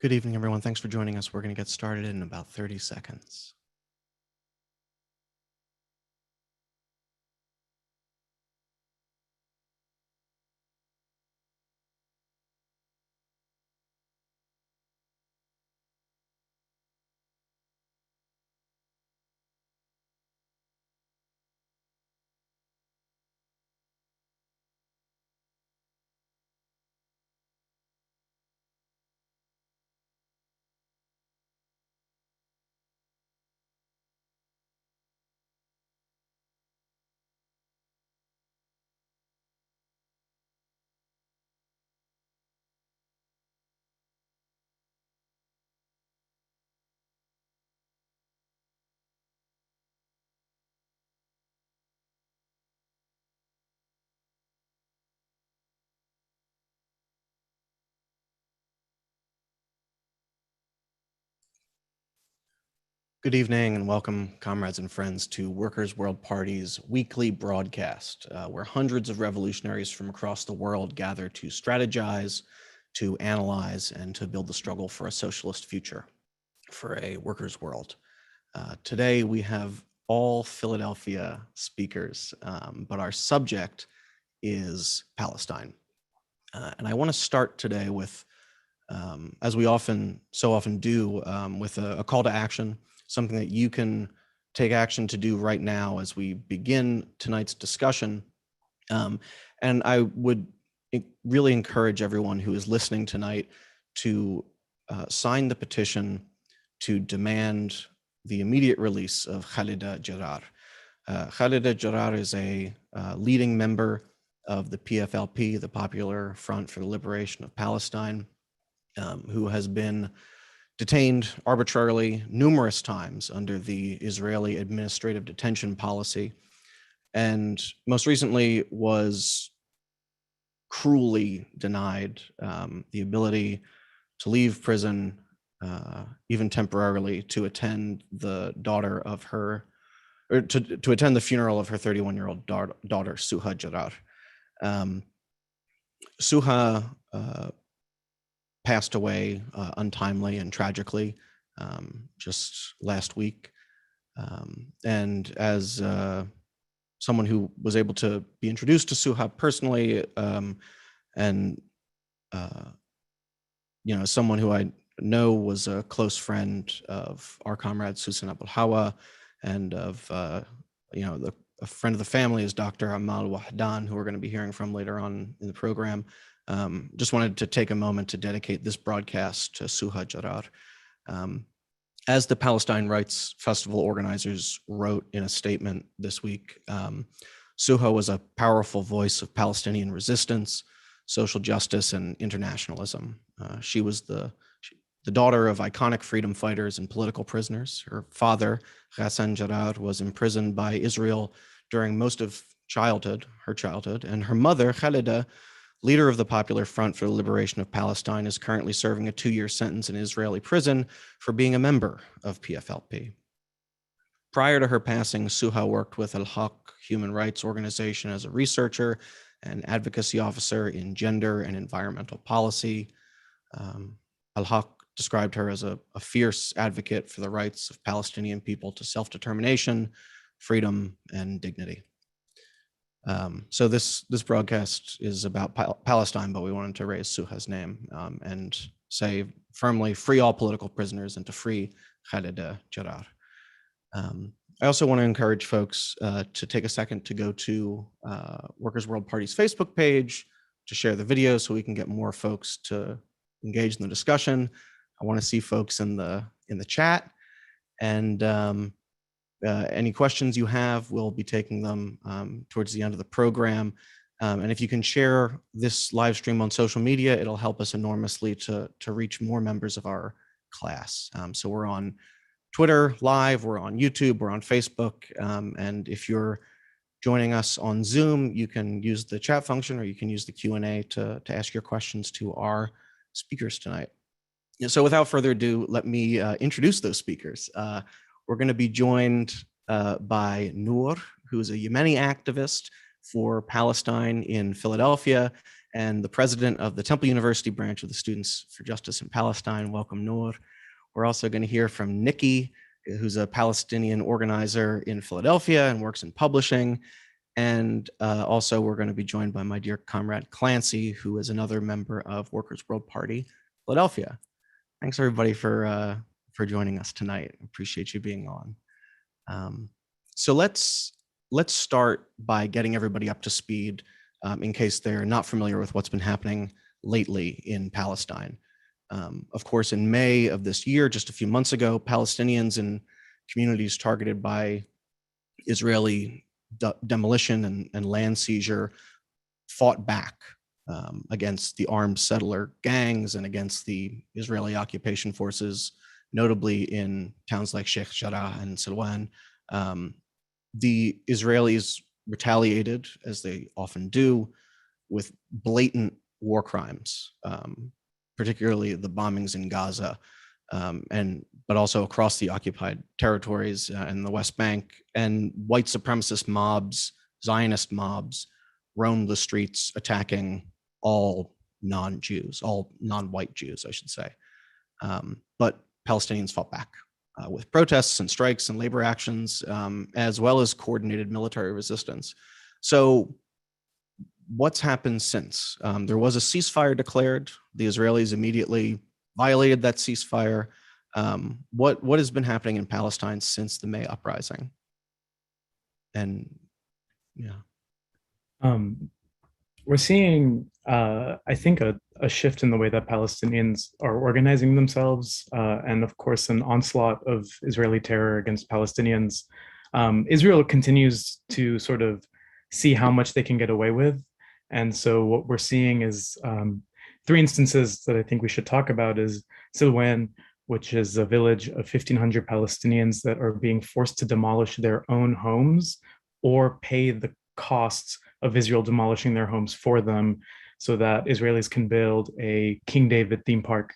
Good evening, everyone. Thanks for joining us. We're going to get started in about 30 seconds. Good evening and welcome, comrades and friends, to Workers' World Party's weekly broadcast, where hundreds of revolutionaries from across the world gather to strategize, to analyze, and to build the struggle for a socialist future, for a workers' world. Today we have all Philadelphia speakers, but our subject is Palestine. And I want to start today with, as we so often do, with a call to action, something that you can take action to do right now as we begin tonight's discussion. And I would really encourage everyone who is listening tonight to sign the petition to demand the immediate release of Khalida Jarrah. Khalida Jarrah is a leading member of the PFLP, the Popular Front for the Liberation of Palestine, who has been detained arbitrarily numerous times under the Israeli administrative detention policy, and most recently was cruelly denied the ability to leave prison, even temporarily, to attend the daughter of her, or to attend the funeral of her 31-year-old daughter, Suha Jarrah. Suha passed away untimely and tragically just last week. And as someone who was able to be introduced to Suha personally, and someone who I know was a close friend of our comrade Susan Abul Hawa, and of a friend of the family is Dr. Amal Wahdan, who we're going to be hearing from later on in the program. Just wanted to take a moment to dedicate this broadcast to Suha Jarrah. As the Palestine Rights Festival organizers wrote in a statement this week, Suha was a powerful voice of Palestinian resistance, social justice, and internationalism. She was the daughter of iconic freedom fighters and political prisoners. Her father, Ghassan Jarrah, was imprisoned by Israel during most of her childhood, and her mother, Khalida, leader of the Popular Front for the Liberation of Palestine, is currently serving a 2-year sentence in Israeli prison for being a member of PFLP. Prior to her passing, Suha worked with Al-Haq Human Rights Organization as a researcher and advocacy officer in gender and environmental policy. Al-Haq described her as a fierce advocate for the rights of Palestinian people to self-determination, freedom, and dignity. So this broadcast is about Palestine, but we wanted to raise Suha's name and say firmly, free all political prisoners and to free Khalida Jarrah. I also want to encourage folks to take a second to go to Workers' World Party's Facebook page to share the video so we can get more folks to engage in the discussion. I want to see folks in the chat, and any questions you have, we'll be taking them towards the end of the program. And if you can share this live stream on social media, it'll help us enormously to reach more members of our class. So we're on Twitter Live, we're on YouTube, we're on Facebook. And if you're joining us on Zoom, you can use the chat function, or you can use the Q&A to ask your questions to our speakers tonight. So without further ado, let me introduce those speakers. We're going to be joined by Noor, who's a Yemeni activist for Palestine in Philadelphia, and the president of the Temple University branch of the Students for Justice in Palestine. Welcome, Noor. We're also going to hear from Nikki, who's a Palestinian organizer in Philadelphia and works in publishing. And also we're going to be joined by my dear comrade Clancy, who is another member of Workers' World Party, Philadelphia. Thanks everybody for joining us tonight. Appreciate you being on. So let's start by getting everybody up to speed in case they're not familiar with what's been happening lately in Palestine. Of course, in May of this year, just a few months ago, Palestinians in communities targeted by Israeli demolition and land seizure fought back against the armed settler gangs and against the Israeli occupation forces, notably in towns like Sheikh Jarrah and Silwan. The Israelis retaliated, as they often do, with blatant war crimes, particularly the bombings in Gaza, but also across the occupied territories and the West Bank. And white supremacist mobs, Zionist mobs, roamed the streets attacking all non-Jews, all non-white Jews, I should say. But Palestinians fought back with protests and strikes and labor actions, as well as coordinated military resistance. So what's happened since? There was a ceasefire declared. The Israelis immediately violated that ceasefire. What has been happening in Palestine since the May uprising? And yeah. We're seeing, I think, a shift in the way that Palestinians are organizing themselves, and of course, an onslaught of Israeli terror against Palestinians. Israel continues to sort of see how much they can get away with. And so what we're seeing is three instances that I think we should talk about is Silwan, which is a village of 1,500 Palestinians that are being forced to demolish their own homes or pay the costs of Israel demolishing their homes for them so that Israelis can build a King David theme park.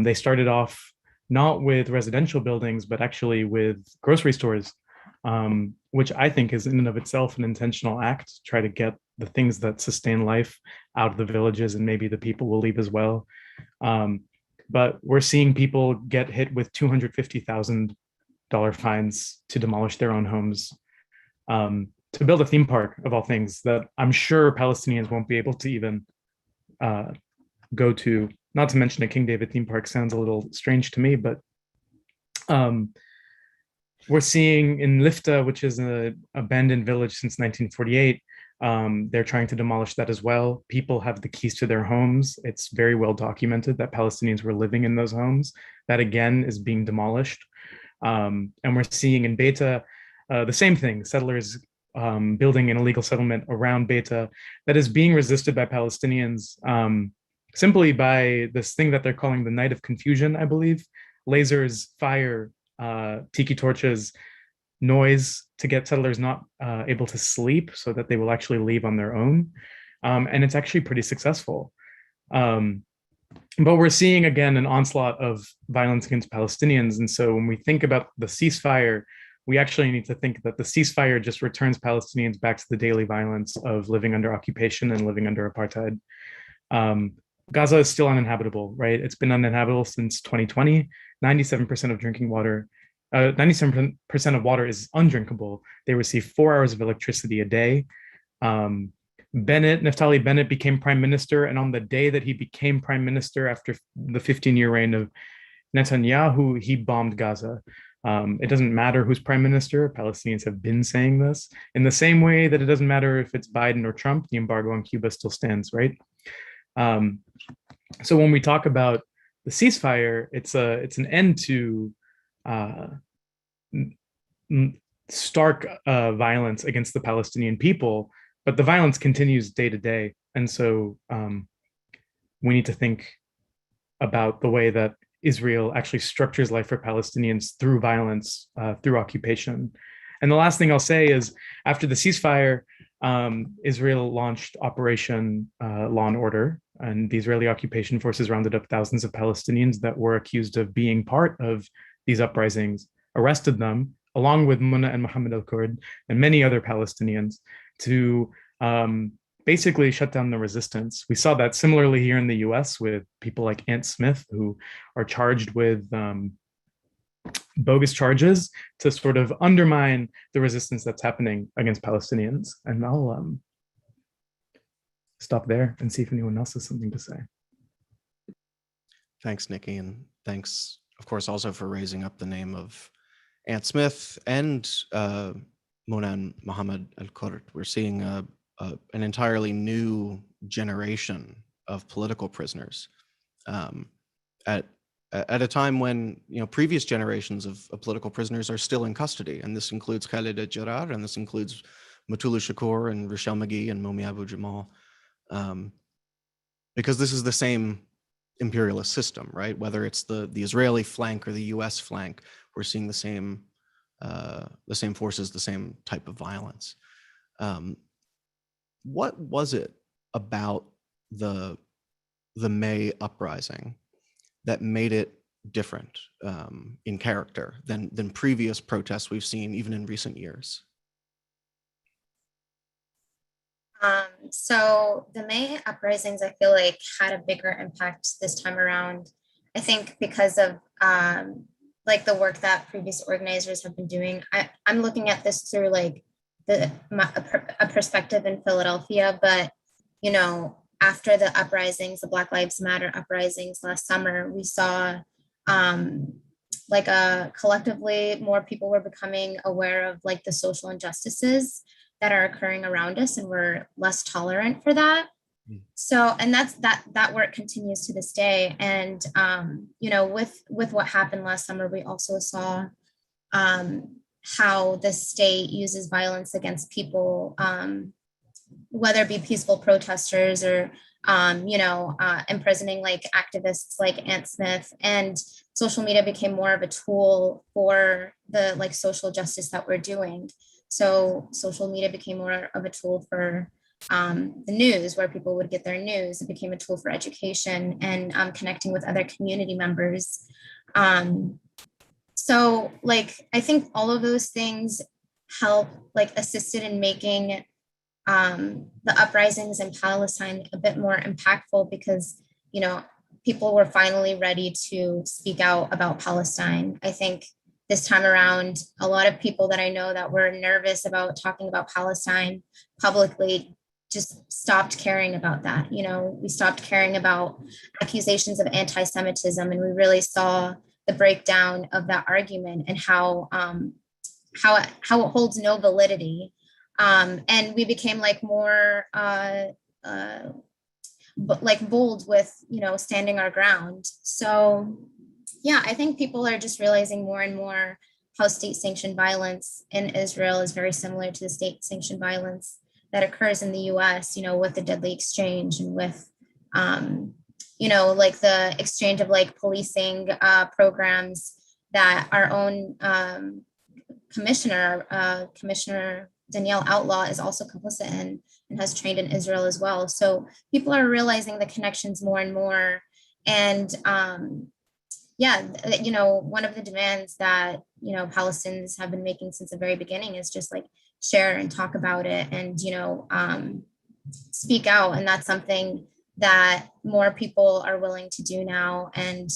They started off not with residential buildings, but actually with grocery stores, which I think is in and of itself an intentional act to try to get the things that sustain life out of the villages, and maybe the people will leave as well. But we're seeing people get hit with $250,000 fines to demolish their own homes, to build a theme park of all things that I'm sure Palestinians won't be able to even go to. Not to mention a King David theme park sounds a little strange to me, but we're seeing in Lifta, which is an abandoned village since 1948, they're trying to demolish that as well. People have the keys to their homes. It's very well documented that Palestinians were living in those homes. That again is being demolished. And we're seeing in Beta the same thing, settlers building an illegal settlement around Beta that is being resisted by Palestinians simply by this thing that they're calling the Night of Confusion, I believe. Lasers, fire, tiki torches, noise to get settlers not able to sleep so that they will actually leave on their own. And it's actually pretty successful. But we're seeing, again, an onslaught of violence against Palestinians. And so when we think about the ceasefire, we actually need to think that the ceasefire just returns Palestinians back to the daily violence of living under occupation and living under apartheid. Gaza is still uninhabitable, right? It's been uninhabitable since 2020. 97% of drinking water, 97% of water is undrinkable. They receive 4 hours of electricity a day. Naftali Bennett became prime minister, and on the day that he became prime minister after the 15-year reign of Netanyahu, he bombed Gaza. It doesn't matter who's prime minister. Palestinians have been saying this. In the same way that it doesn't matter if it's Biden or Trump, the embargo on Cuba still stands, right? So when we talk about the ceasefire, it's an end to stark violence against the Palestinian people, but the violence continues day to day. And so we need to think about the way that Israel actually structures life for Palestinians through violence, through occupation. And the last thing I'll say is, after the ceasefire, Israel launched Operation Law and Order, and the Israeli occupation forces rounded up thousands of Palestinians that were accused of being part of these uprisings, arrested them, along with Muna and Mohammed al-Kurd and many other Palestinians, to basically shut down the resistance. We saw that similarly here in the US with people like Ant Smith, who are charged with bogus charges to sort of undermine the resistance that's happening against Palestinians. And I'll stop there and see if anyone else has something to say. Thanks, Nikki, and thanks, of course, also for raising up the name of Ant Smith and Monan Mohammed Al-Kurd. We're seeing an entirely new generation of political prisoners at a time when previous generations of political prisoners are still in custody, and this includes Khalid al-Jarrah, and this includes Mutulu Shakur and Rochelle McGee and Momi Abu Jamal, because this is the same imperialist system, right? Whether it's the Israeli flank or the U.S. flank, we're seeing the same forces, the same type of violence. What was it about the May uprising that made it different in character than previous protests we've seen even in recent years? So the May uprisings, I feel like, had a bigger impact this time around. I think because of like the work that previous organizers have been doing. I'm looking at this through like a perspective in Philadelphia, but after the uprisings, the Black Lives Matter uprisings last summer, we saw like collectively more people were becoming aware of like the social injustices that are occurring around us, and we're less tolerant for that. So, and that work continues to this day. And with what happened last summer, we also saw how the state uses violence against people, whether it be peaceful protesters or imprisoning like activists like Ant Smith. And social media became more of a tool for the like social justice that we're doing. So social media became more of a tool for the news, where people would get their news. It became a tool for education and connecting with other community members. So like, I think all of those things assisted in making the uprisings in Palestine a bit more impactful, because, people were finally ready to speak out about Palestine. I think this time around, a lot of people that I know that were nervous about talking about Palestine publicly just stopped caring about that. We stopped caring about accusations of anti-Semitism, and we really saw the breakdown of that argument and how it holds no validity. And we became like more like bold with standing our ground. So yeah, I think people are just realizing more and more how state-sanctioned violence in Israel is very similar to the state-sanctioned violence that occurs in the US, with the deadly exchange and with, like the exchange of like policing programs that our own Commissioner Danielle Outlaw is also complicit in and has trained in Israel as well. So people are realizing the connections more and more. And one of the demands that, Palestinians have been making since the very beginning is just like share and talk about it and, speak out. And that's something that more people are willing to do now. And,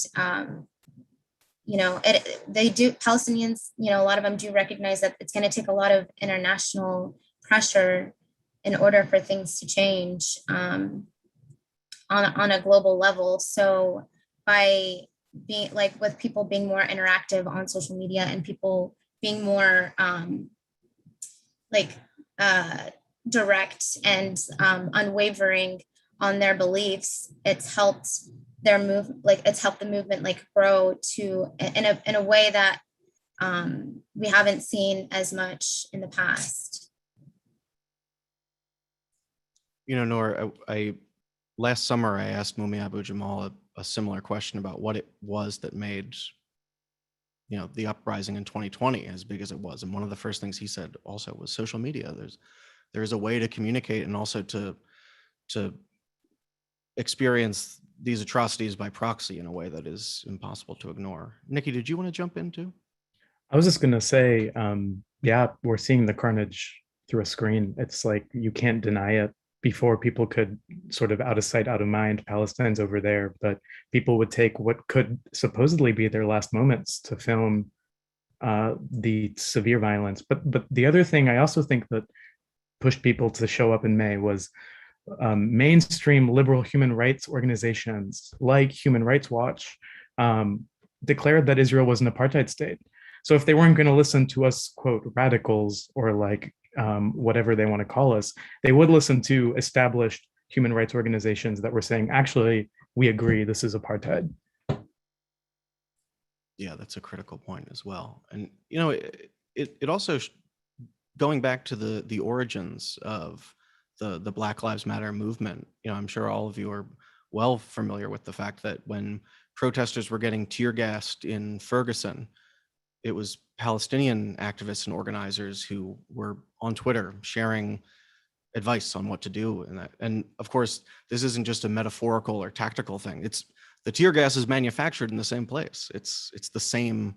they do, Palestinians, a lot of them do recognize that it's going to take a lot of international pressure in order for things to change on a global level. So by being like with people being more interactive on social media and people being more direct and unwavering on their beliefs, it's helped their it's helped the movement like grow to in a way that we haven't seen as much in the past. Noor, I last summer I asked Momi Abu Jamal a similar question about what it was that made the uprising in 2020 as big as it was, and one of the first things he said also was social media. There's a way to communicate and also to experience these atrocities by proxy in a way that is impossible to ignore. Nikki, did you want to jump in too? I was just going to say, yeah, we're seeing the carnage through a screen. It's like you can't deny it. before people could sort of out of sight, out of mind, Palestine's over there, but people would take what could supposedly be their last moments to film the severe violence. But the other thing I also think that pushed people to show up in May was mainstream liberal human rights organizations like Human Rights Watch declared that Israel was an apartheid state. So if they weren't going to listen to us, quote, radicals, or like whatever they want to call us, they would listen to established human rights organizations that were saying, actually, we agree, this is apartheid. Yeah, that's a critical point as well. And, you know, it also, going back to the origins of the Black Lives Matter movement, you know, I'm sure all of you are well familiar with the fact that when protesters were getting tear gassed in Ferguson, it was Palestinian activists and organizers who were on Twitter sharing advice on what to do. And of course, this isn't just a metaphorical or tactical thing. It's the tear gas is manufactured in the same place. It's the same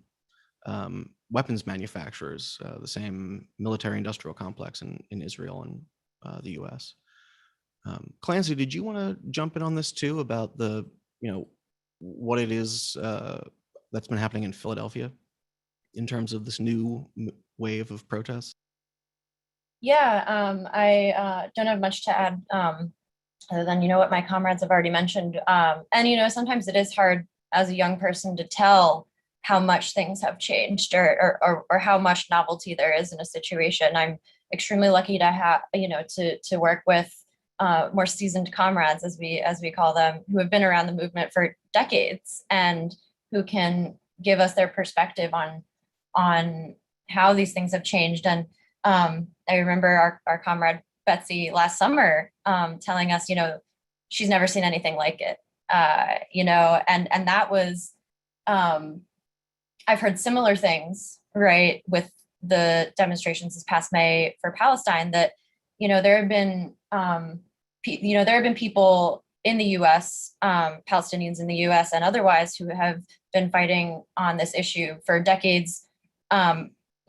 weapons manufacturers, the same military industrial complex in Israel and the US. Clancy, did you want to jump in on this too about the, you know, what it is that's been happening in Philadelphia in terms of this new wave of protests? Yeah, I don't have much to add other than, what my comrades have already mentioned. And, sometimes it is hard as a young person to tell how much things have changed or how much novelty there is in a situation. I'm extremely lucky to have, to work with more seasoned comrades, as we call them, who have been around the movement for decades and who can give us their perspective on how these things have changed. And I remember our comrade Betsy last summer telling us, she's never seen anything like it, and that was, I've heard similar things, right, with the demonstrations this past May for Palestine, that, there have been, there have been people in the U.S., Palestinians in the U.S. and otherwise, who have been fighting on this issue for decades.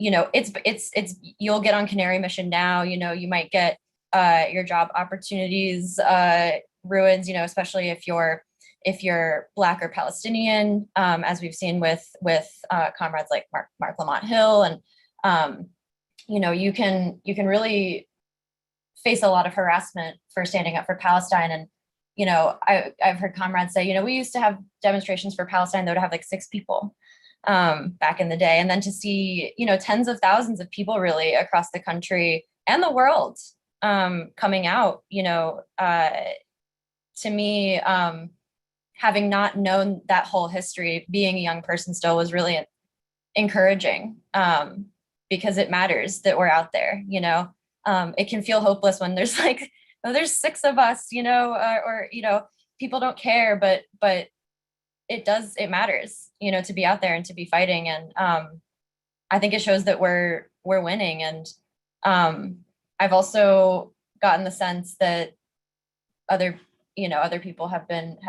It's you'll get on Canary Mission now, you might get your job opportunities ruined, especially if you're Black or Palestinian, as we've seen with comrades like Mark Lamont Hill, and you can really face a lot of harassment for standing up for Palestine. And I've heard comrades say, we used to have demonstrations for Palestine that would have like 6 people back in the day, and then to see tens of thousands of people really across the country and the world coming out, to me, having not known that whole history, being a young person still, was really encouraging, because it matters that we're out there. It can feel hopeless when there's like, oh, there's 6 of us, or people don't care, but it matters, to be out there and to be fighting. And I think it shows that we're winning. And I've also gotten the sense that other people have been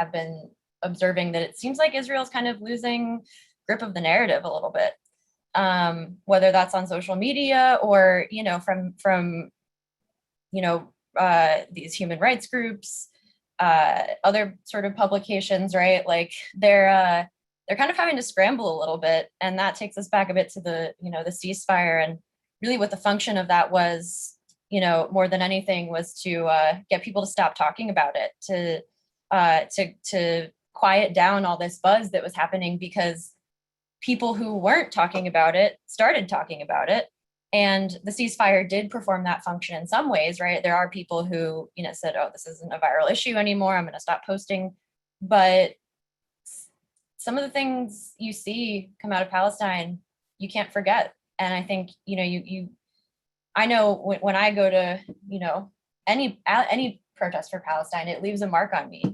observing that it seems like Israel's kind of losing grip of the narrative a little bit, whether that's on social media or, from these human rights groups, other sort of publications, right? Like they're kind of having to scramble a little bit. And that takes us back a bit to the ceasefire, and really what the function of that was, more than anything, was to get people to stop talking about it, to quiet down all this buzz that was happening, because people who weren't talking about it started talking about it. And the ceasefire did perform that function in some ways, right? There are people who, said, oh, this isn't a viral issue anymore, I'm going to stop posting. But some of the things you see come out of Palestine, you can't forget. And I think, I know when I go to, any protest for Palestine, it leaves a mark on me,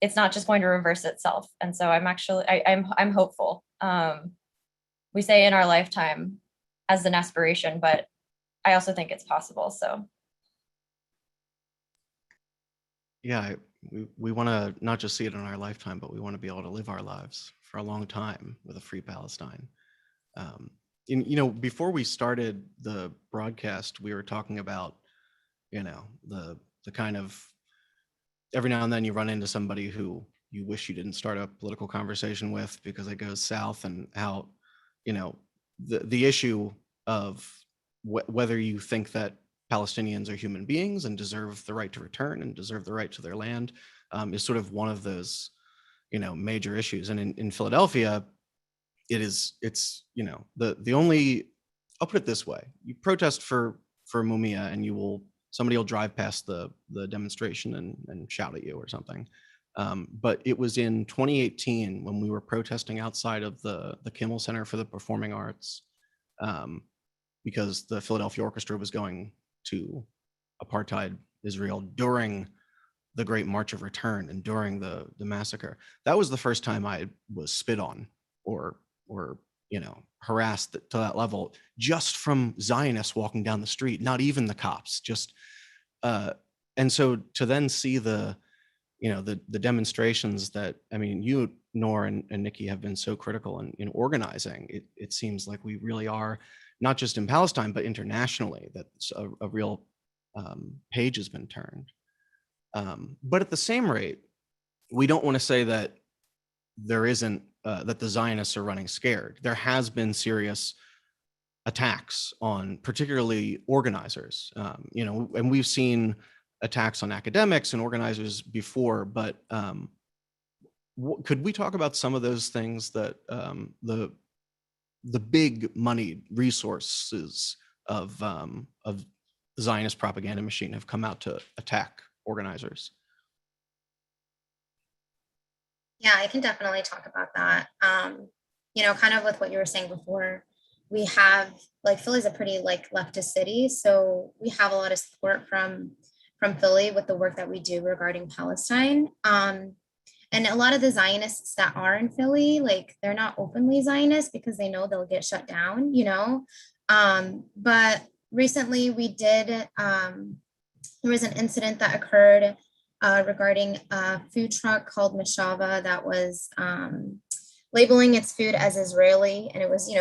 it's not just going to reverse itself. And so I'm hopeful. We say in our lifetime as an aspiration, but I also think it's possible. So. Yeah, we want to not just see it in our lifetime, but we want to be able to live our lives for a long time with a free Palestine. Before we started the broadcast, we were talking about the kind of, every now and then you run into somebody who you wish you didn't start a political conversation with because it goes south, and how, the issue of whether you think that Palestinians are human beings and deserve the right to return and deserve the right to their land, is sort of one of those, major issues. And in Philadelphia, it's the only, I'll put it this way: you protest for Mumia, and somebody will drive past the demonstration and shout at you or something. But it was in 2018 when we were protesting outside of the Kimmel Center for the Performing Arts, because the Philadelphia Orchestra was going to apartheid Israel during the Great March of Return and during the massacre. That was the first time I was spit on or harassed to that level, just from Zionists walking down the street, not even the cops, just and so to then see the demonstrations that, you, Nor, and Nikki have been so critical in organizing. It seems like we really are, not just in Palestine, but internationally, that a real page has been turned. But at the same rate, we don't want to say that there isn't, that the Zionists are running scared. There has been serious attacks on particularly organizers, and we've seen attacks on academics and organizers before, but could we talk about some of those things that the big money resources of the Zionist propaganda machine have come out to attack organizers? Yeah, I can definitely talk about that. Kind of with what you were saying before, we have, like, Philly's a pretty leftist city, so we have a lot of support from Philly with the work that we do regarding Palestine. And a lot of the Zionists that are in Philly, they're not openly Zionist because they know they'll get shut down, but recently we did, there was an incident that occurred regarding a food truck called Mashava that was labeling its food as Israeli, and it was,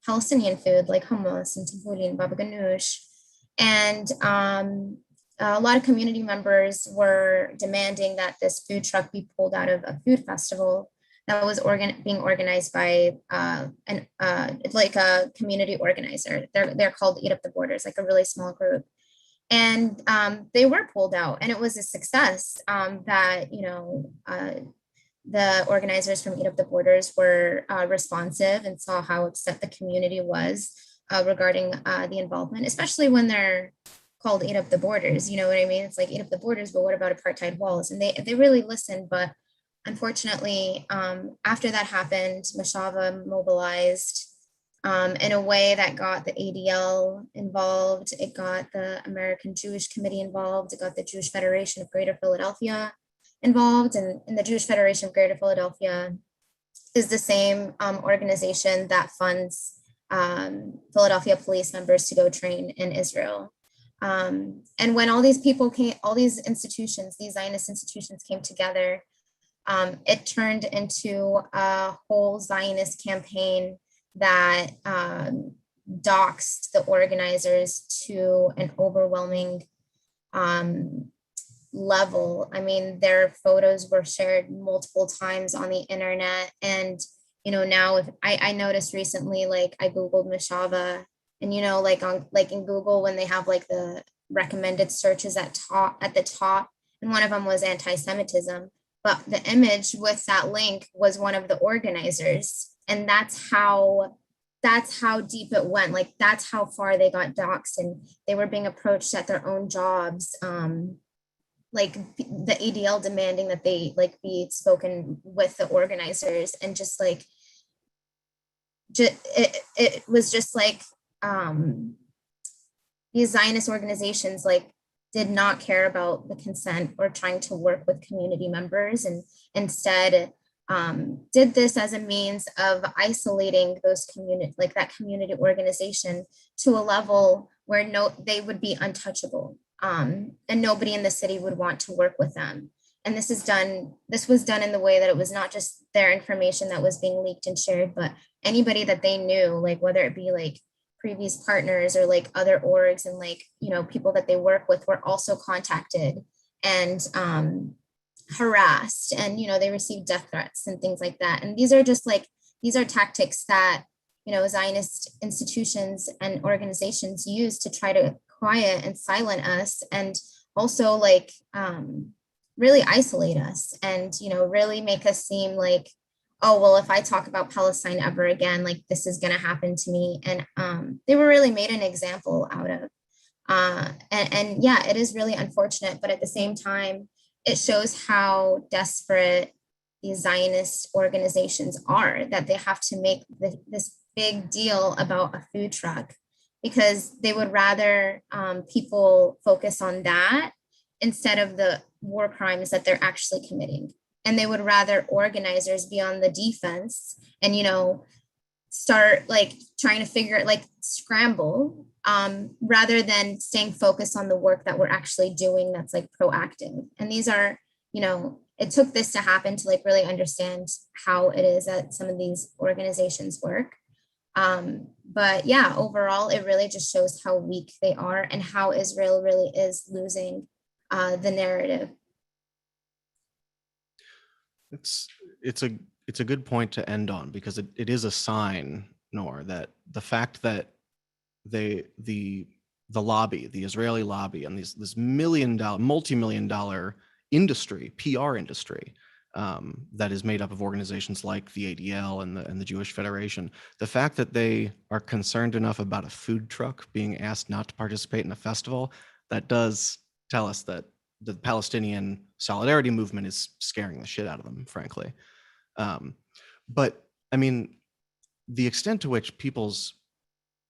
Palestinian food like hummus and tabbouleh and baba ganoush. And a lot of community members were demanding that this food truck be pulled out of a food festival that was being organized by a community organizer. They're called Eat Up the Borders, like a really small group. And they were pulled out, and it was a success that, the organizers from Eat Up the Borders were responsive and saw how upset the community was regarding the involvement, especially when they're called Eat Up the Borders. You know what I mean? It's like, eat up the borders, but what about apartheid walls? And they really listened. But unfortunately, after that happened, Mashava mobilized in a way that got the ADL involved. It got the American Jewish Committee involved. It got the Jewish Federation of Greater Philadelphia involved. And the Jewish Federation of Greater Philadelphia is the same organization that funds Philadelphia police members to go train in Israel. And when all these people came, all these institutions, these Zionist institutions came together, it turned into a whole Zionist campaign that doxed the organizers to an overwhelming level. I mean, their photos were shared multiple times on the internet. And, now if I noticed recently, I Googled Mashava, and, in Google, when they have the recommended searches at the top, and one of them was anti-Semitism, but the image with that link was one of the organizers. And that's how deep it went. That's how far they got doxxed, and they were being approached at their own jobs. The ADL demanding that they be spoken with the organizers, and just it was just these Zionist organizations did not care about the consent or trying to work with community members, and instead did this as a means of isolating those community, that community organization, to a level where they would be untouchable, and nobody in the city would want to work with them. And this was done in the way that it was not just their information that was being leaked and shared, but anybody that they knew, whether it be previous partners or like other orgs and like, people that they work with were also contacted and harassed, and they received death threats and things like that. And these are tactics that Zionist institutions and organizations use to try to quiet and silent us, and also like really isolate us, and really make us seem like, oh well, if I talk about Palestine ever again, like this is going to happen to me. And they were really made an example out of. And yeah, it is really unfortunate, but at the same time, it shows how desperate these Zionist organizations are, that they have to make this big deal about a food truck because they would rather people focus on that instead of the war crimes that they're actually committing. And they would rather organizers be on the defense and, start like trying to figure like scramble rather than staying focused on the work that we're actually doing that's like proactive. And these are, it took this to happen to like really understand how it is that some of these organizations work. But yeah, overall, it really just shows how weak they are and how Israel really is losing the narrative. It's a good point to end on, because it is a sign, Noor, that the fact that the lobby, the Israeli lobby, and this multi-million dollar industry, PR industry, that is made up of organizations like the ADL and the Jewish Federation, the fact that they are concerned enough about a food truck being asked not to participate in a festival, that does tell us that the Palestinian solidarity movement is scaring the shit out of them, frankly. But I mean, the extent to which people's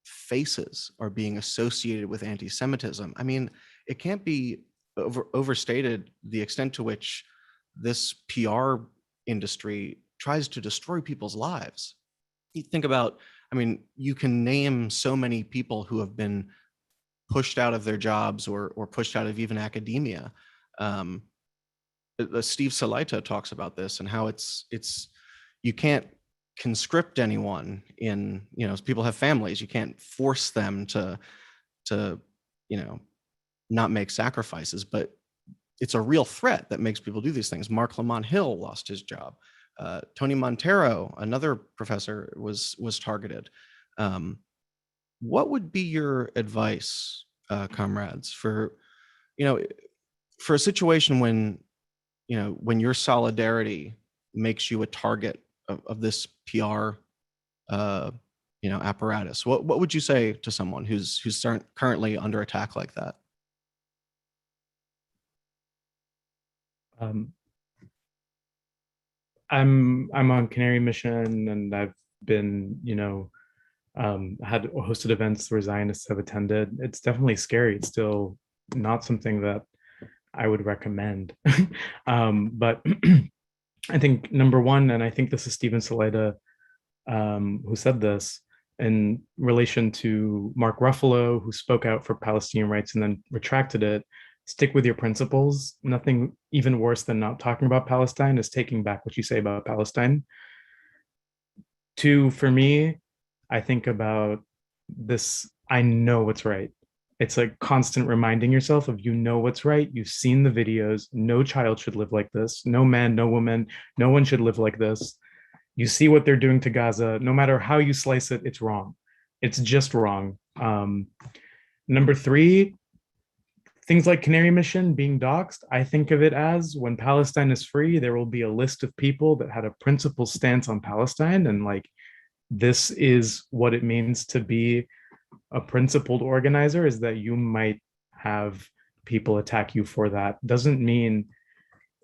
faces are being associated with anti-Semitism, I mean, it can't be overstated the extent to which this PR industry tries to destroy people's lives. You think about, I mean, you can name so many people who have been pushed out of their jobs or pushed out of even academia. Steve Salaita talks about this and how it's you can't conscript anyone in, people have families, you can't force them to not make sacrifices, but it's a real threat that makes people do these things. Mark Lamont Hill lost his job. Tony Montero, another professor, was targeted. What would be your advice, comrades, for a situation when your solidarity makes you a target of this PR apparatus? What would you say to someone who's currently under attack like that? I'm on Canary Mission, and I've been, had hosted events where Zionists have attended. It's definitely scary. It's still not something that I would recommend. But I think number one, and I think this is Stephen Salaita who said this in relation to Mark Ruffalo, who spoke out for Palestinian rights and then retracted it. Stick with your principles. Nothing even worse than not talking about Palestine is taking back what you say about Palestine. Two, for me, I think about this, I know what's right. It's like constant reminding yourself of, what's right. You've seen the videos. No child should live like this. No man, no woman, no one should live like this. You see what they're doing to Gaza. No matter how you slice it, it's wrong. It's just wrong. Number three, things like Canary Mission being doxxed, I think of it as, when Palestine is free, there will be a list of people that had a principled stance on Palestine. And like, this is what it means to be a principled organizer, is that you might have people attack you for that. Doesn't mean,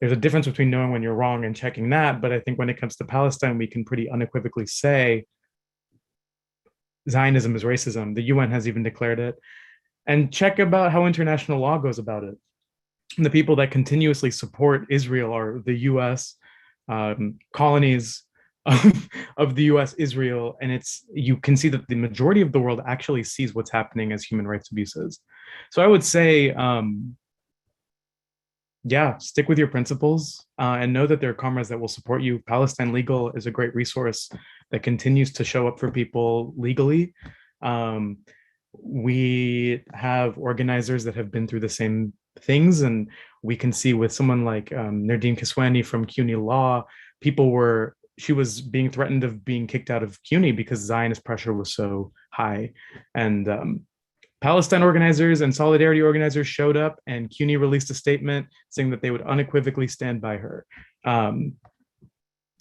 there's a difference between knowing when you're wrong and checking that. But I think when it comes to Palestine, we can pretty unequivocally say Zionism is racism. The UN has even declared it. And check about how international law goes about it. And the people that continuously support Israel are the US, colonies of the US, Israel. And you can see that the majority of the world actually sees what's happening as human rights abuses. So I would say, stick with your principles and know that there are comrades that will support you. Palestine Legal is a great resource that continues to show up for people legally. We have organizers that have been through the same things, and we can see with someone like Nardine Kiswani from CUNY Law, she was being threatened of being kicked out of CUNY because Zionist pressure was so high. And Palestine organizers and solidarity organizers showed up, and CUNY released a statement saying that they would unequivocally stand by her. And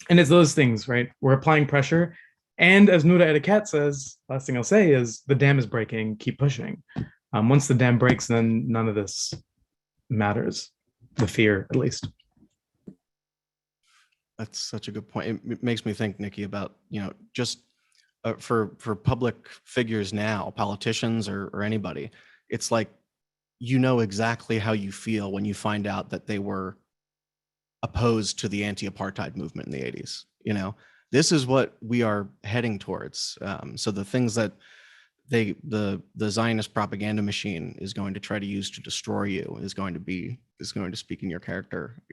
it's those things, right? We're applying pressure. And as Noura Etiquette says, last thing I'll say is the dam is breaking, keep pushing. Once the dam breaks, then none of this matters, the fear at least. That's such a good point. It makes me think, Nikki, about, just for public figures now, politicians or anybody, it's like, exactly how you feel when you find out that they were opposed to the anti-apartheid movement in the 80s. This is what we are heading towards. So the things that the Zionist propaganda machine is going to try to use to destroy you is going to speak in your character,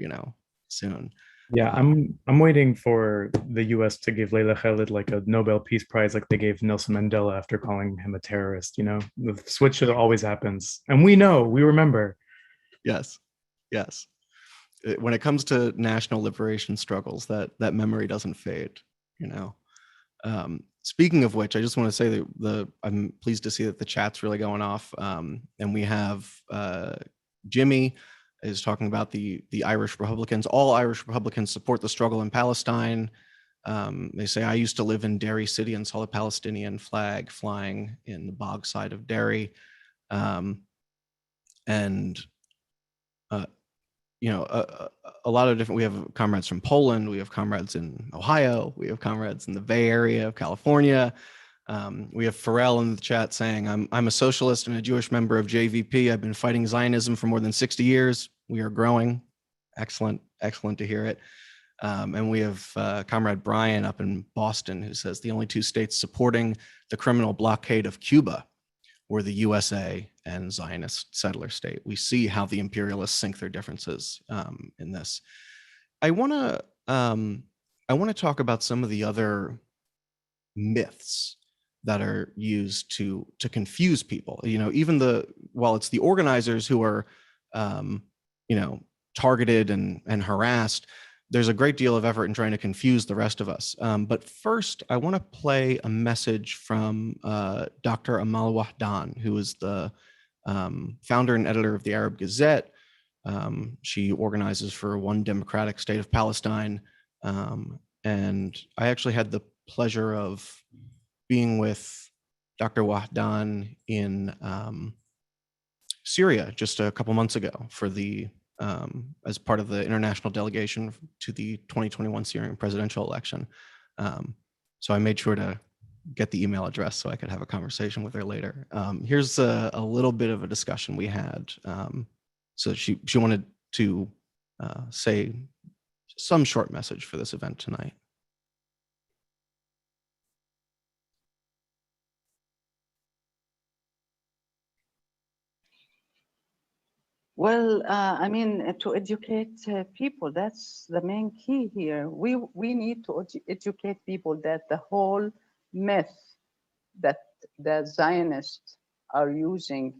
soon. Yeah, I'm waiting for the US to give Leila Khalid like a Nobel Peace Prize like they gave Nelson Mandela after calling him a terrorist. The switch that always happens. And we remember. Yes. When it comes to national liberation struggles, that memory doesn't fade, Speaking of which, I just want to say that I'm pleased to see that the chat's really going off. And we have Jimmy is talking about the Irish Republicans. All Irish Republicans support the struggle in Palestine. They say, I used to live in Derry City and saw the Palestinian flag flying in the bog side of Derry. A lot of different, we have comrades from Poland, we have comrades in Ohio, we have comrades in the Bay Area of California. We have Pharrell in the chat saying, I'm a socialist and a Jewish member of JVP. I've been fighting Zionism for more than 60 years. We are growing. Excellent to hear it. And we have Comrade Brian up in Boston who says the only two states supporting the criminal blockade of Cuba were the USA and Zionist settler state. We see how the imperialists sink their differences in this. I want to talk about some of the other myths that are used to confuse people. While it's the organizers who are targeted and harassed, there's a great deal of effort in trying to confuse the rest of us. But first, I want to play a message from Dr. Amal Wahdan, who is the founder and editor of the Arab Gazette. She organizes for One Democratic State of Palestine. And I actually had the pleasure of being with Dr. Wahdan in Syria just a couple months ago for as part of the international delegation to the 2021 Syrian presidential election. So I made sure to get the email address so I could have a conversation with her later. Here's a little bit of a discussion we had. So she wanted to say some short message for this event tonight. Well, to educate people, that's the main key here. We need to educate people that the whole myth that the Zionists are using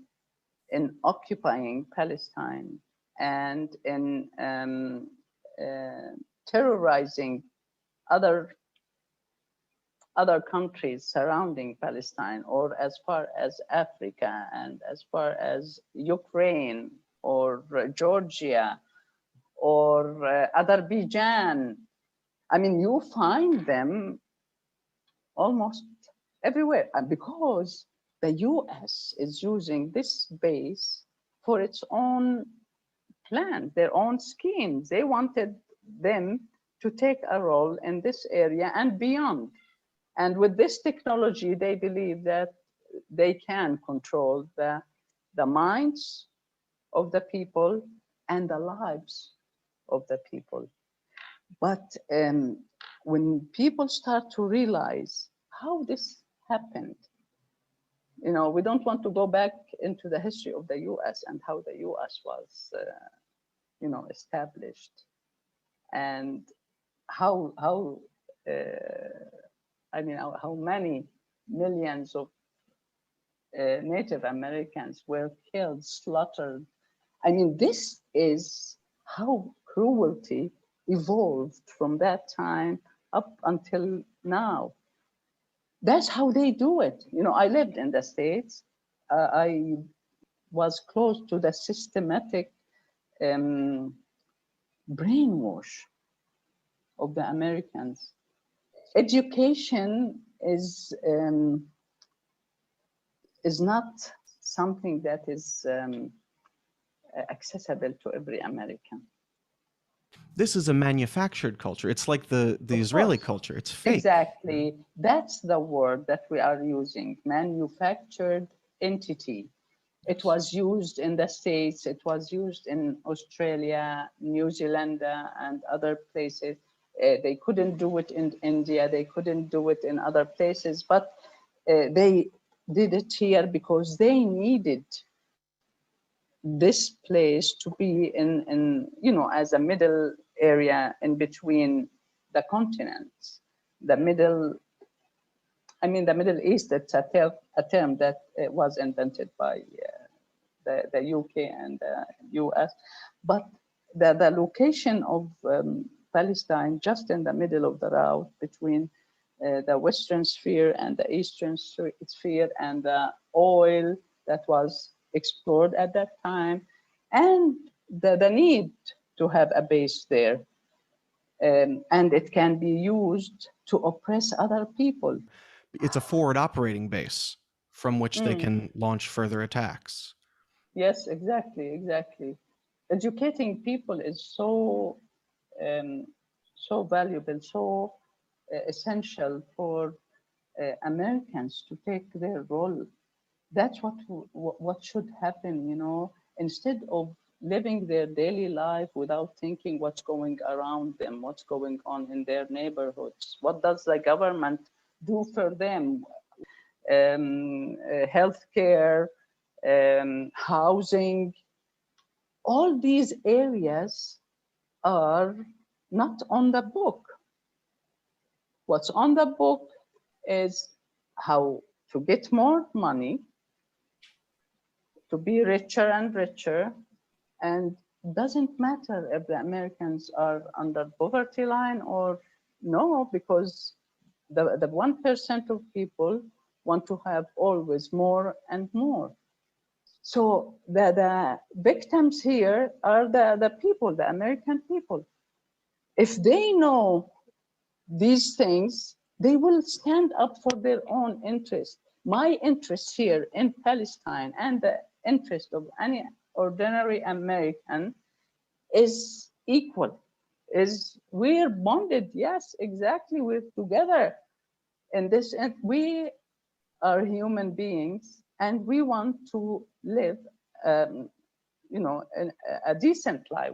in occupying Palestine and in terrorizing other countries surrounding Palestine, or as far as Africa and as far as Ukraine or Georgia or Azerbaijan. You find them almost everywhere, because the US is using this base for its own plan, their own schemes. They wanted them to take a role in this area and beyond. And with this technology, they believe that they can control the minds of the people and the lives of the people. But when people start to realize how this happened, we don't want to go back into the history of the US and how the US was, established, and how many millions of Native Americans were killed, slaughtered. I mean, this is how cruelty evolved from that time up until now. That's how they do it. You know, I lived in the States. I was close to the systematic brainwash of the Americans. Education is not something that is accessible to every American. This is a manufactured culture. It's like the Israeli culture. It's fake. Exactly. That's the word that we are using, manufactured entity. It was used in the States, it was used in Australia, New Zealand, and other places. They couldn't do it in India, they couldn't do it in other places, but they did it here because they needed this place to be in you know, as a middle area in between the continents. The Middle, I mean, the Middle East, it's a term that was invented by the UK and the US, but the location of Palestine, just in the middle of the route between the Western sphere and the Eastern sphere, and the oil that was explored at that time, and the need to have a base there. And it can be used to oppress other people. It's a forward operating base from which they can launch further attacks. Yes, exactly, exactly. Educating people is so so valuable, so essential for Americans to take their role. That's what should happen, you know, instead of living their daily life without thinking what's going around them, what's going on in their neighborhoods, what does the government do for them, healthcare, housing. All these areas are not on the book. What's on the book is how to get more money, to be richer and richer, and doesn't matter if the Americans are under poverty line or no, because the 1% of people want to have always more and more. So the victims here are the people, the American people. If they know these things, they will stand up for their own interest. My interest here in Palestine and the interest of any ordinary American is equal. Is we're bonded, yes, exactly, we're together in this, and we are human beings, and we want to live, you know, a decent life.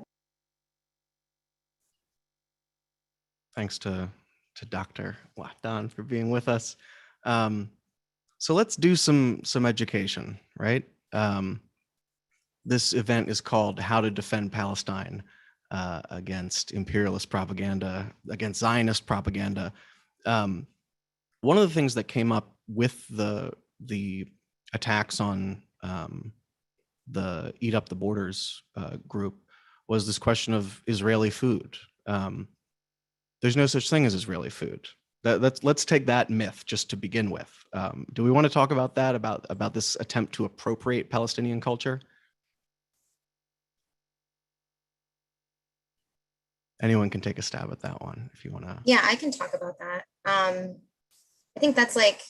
Thanks to Dr. Wahdan for being with us. So let's do some education, right? This event is called How to Defend Palestine Against Imperialist Propaganda, Against Zionist Propaganda. One of the things that came up with the attacks on the Eat Up the Borders group was this question of Israeli food. There's no such thing as Israeli food. Let's take that myth just to begin with. Do we want to talk about that, about this attempt to appropriate Palestinian culture? Anyone can take a stab at that one if you want to. Yeah, I can talk about that. I think that's like,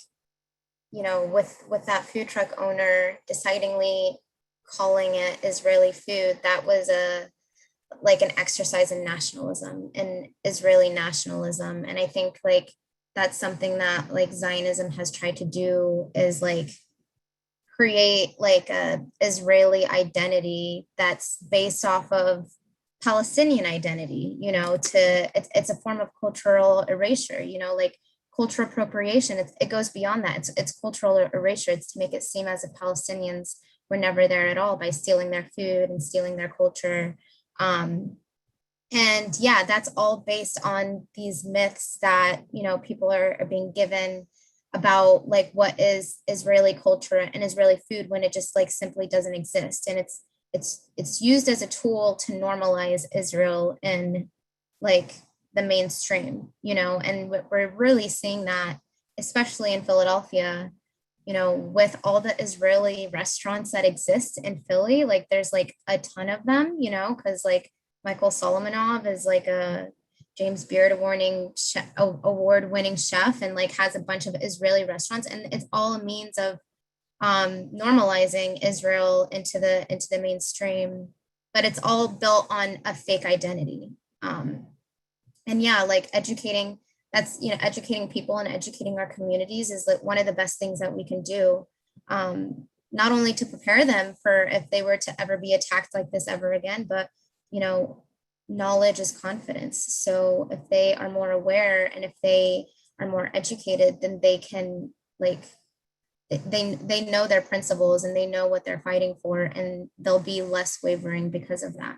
you know, with that food truck owner decidingly calling it Israeli food, that was like an exercise in nationalism and Israeli nationalism. And I think like that's something that like Zionism has tried to do, is like create like a Israeli identity that's based off of Palestinian identity, you know, it's a form of cultural erasure, you know, like cultural appropriation. It goes beyond that. It's cultural erasure. It's to make it seem as if Palestinians were never there at all by stealing their food and stealing their culture. And yeah, that's all based on these myths that, you know, people are being given about like what is Israeli culture and Israeli food when it just like simply doesn't exist. And it's used as a tool to normalize Israel in like the mainstream, you know, and we're really seeing that, especially in Philadelphia, you know, with all the Israeli restaurants that exist in Philly. Like there's like a ton of them, you know, because like Michael Solomonov is like a James Beard award-winning chef and like has a bunch of Israeli restaurants, and it's all a means of normalizing Israel into the mainstream, but it's all built on a fake identity. And yeah, like educating, that's, you know, educating people and educating our communities is like one of the best things that we can do, not only to prepare them for if they were to ever be attacked like this ever again, but, you know, knowledge is confidence. So if they are more aware and if they are more educated, then they can like, they know their principles and they know what they're fighting for, and they'll be less wavering because of that.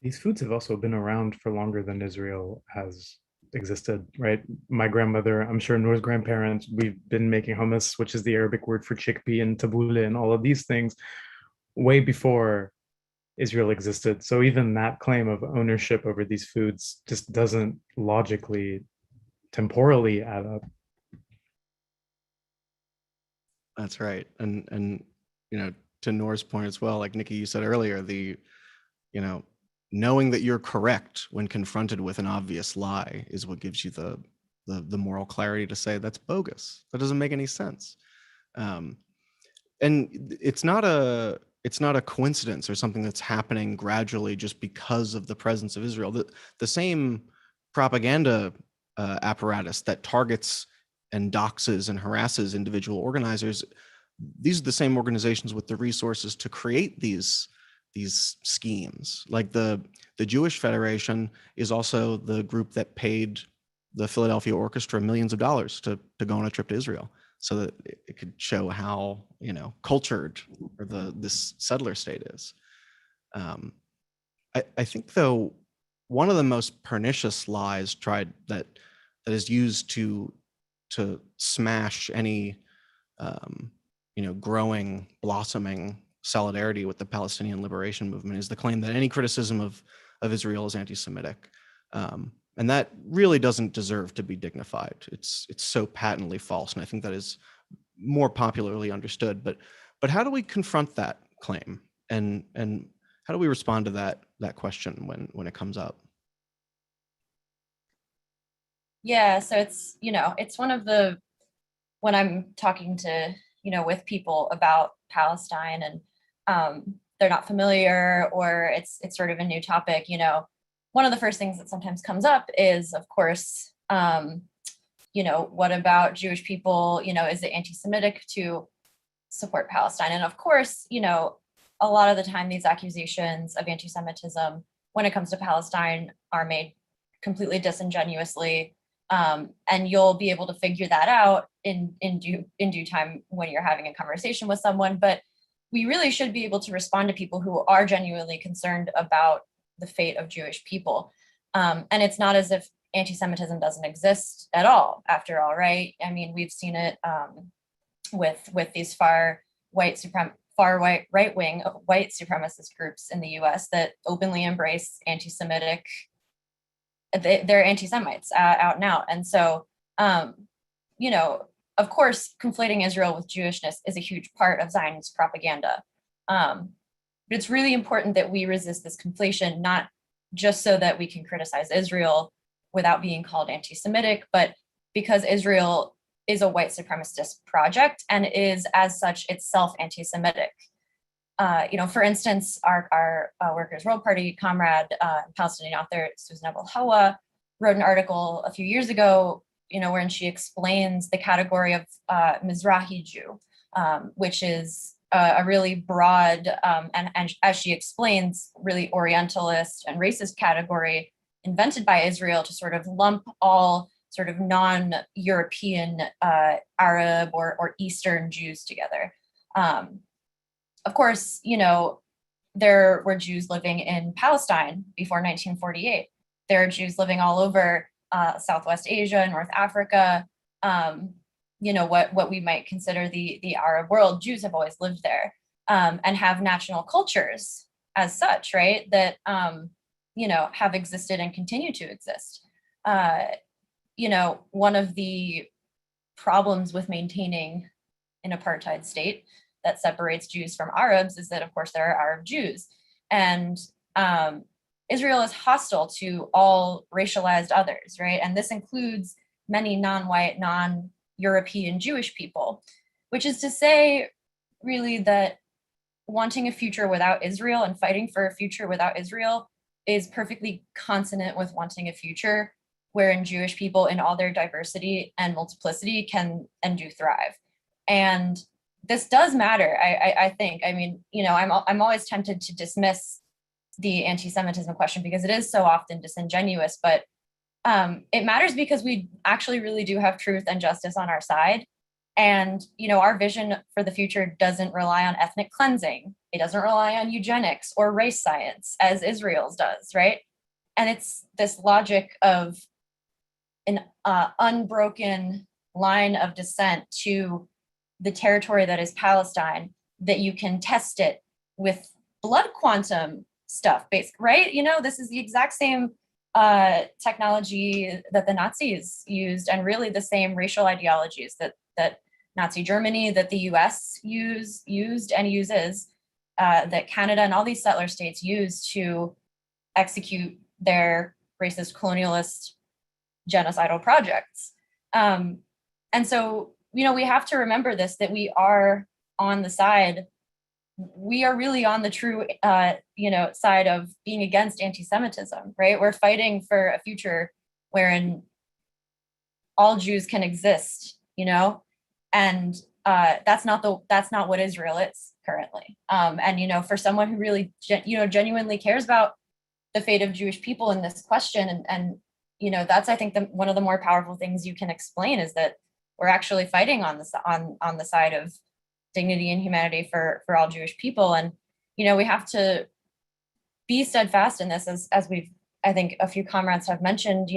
These foods have also been around for longer than Israel has existed, right? My grandmother, I'm sure Noor's grandparents, we've been making hummus, which is the Arabic word for chickpea, and tabbouleh and all of these things way before Israel existed. So even that claim of ownership over these foods just doesn't logically, temporally add up. That's right. And you know, to Noor's point as well, like Nikki, you said earlier, the, you know, knowing that you're correct when confronted with an obvious lie is what gives you the moral clarity to say that's bogus. That doesn't make any sense. And it's not a coincidence or something that's happening gradually just because of the presence of Israel. The same propaganda apparatus that targets and doxes and harasses individual organizers, these are the same organizations with the resources to create these schemes. Like the Jewish Federation is also the group that paid the Philadelphia Orchestra millions of dollars to go on a trip to Israel, so that it could show how, you know, cultured or this settler state is. I think though, one of the most pernicious lies that is used to smash any you know, growing, blossoming solidarity with the Palestinian liberation movement is the claim that any criticism of Israel is anti-Semitic. And that really doesn't deserve to be dignified. It's so patently false, and I think that is more popularly understood. But how do we confront that claim, and how do we respond to that question when it comes up? Yeah, so it's, you know, it's one of the, when I'm talking to, you know, with people about Palestine and they're not familiar, or it's sort of a new topic, you know, one of the first things that sometimes comes up is, of course, you know, what about Jewish people? You know, is it anti-Semitic to support Palestine? And of course, you know, a lot of the time these accusations of anti-Semitism when it comes to Palestine are made completely disingenuously. And you'll be able to figure that out in due time when you're having a conversation with someone. But we really should be able to respond to people who are genuinely concerned about the fate of Jewish people. And it's not as if anti-Semitism doesn't exist at all, after all, right? I mean, we've seen it with these far right wing white supremacist groups in the US that openly embrace anti-Semitic. They're anti-Semites out and out. And so, you know, of course, conflating Israel with Jewishness is a huge part of Zionist propaganda. But it's really important that we resist this conflation, not just so that we can criticize Israel without being called anti-Semitic, but because Israel is a white supremacist project and is, as such, itself anti-Semitic. You know, for instance, our Workers' World Party comrade, Palestinian author Susan Abul Hawa, wrote an article a few years ago, you know, wherein she explains the category of Mizrahi Jew, which is a really broad and as she explains, really Orientalist and racist category invented by Israel to sort of lump all sort of non-European Arab or Eastern Jews together. Of course, you know, there were Jews living in Palestine before 1948. There are Jews living all over Southwest Asia, North Africa, what we might consider the Arab world. Jews have always lived there, and have national cultures as such, right? That have existed and continue to exist. One of the problems with maintaining an apartheid state that separates Jews from Arabs is that, of course, there are Arab Jews, and Israel is hostile to all racialized others, right? And this includes many non-white, non-European Jewish people, which is to say, really, that wanting a future without Israel and fighting for a future without Israel is perfectly consonant with wanting a future wherein Jewish people in all their diversity and multiplicity can and do thrive. And this does matter, I think. I mean, I'm always tempted to dismiss the anti-Semitism question because it is so often disingenuous, but it matters because we actually really do have truth and justice on our side. And, our vision for the future doesn't rely on ethnic cleansing. It doesn't rely on eugenics or race science as Israel's does, right? And it's this logic of an unbroken line of descent to the territory that is Palestine, that you can test it with blood quantum stuff, right? This is the exact same technology that the Nazis used, and really the same racial ideologies that Nazi Germany, that the US used and uses, that Canada and all these settler states use to execute their racist, colonialist, genocidal projects. And so, we have to remember this, that we are on the side, we are really on the true, side of being against anti-Semitism, right? We're fighting for a future wherein all Jews can exist, and that's not what Israel is currently. And, for someone who really, genuinely cares about the fate of Jewish people in this question, and that's, I think, one of the more powerful things you can explain is that we're actually fighting on the side of dignity and humanity for all Jewish people. And, we have to be steadfast in this, as we've, I think, a few comrades have mentioned.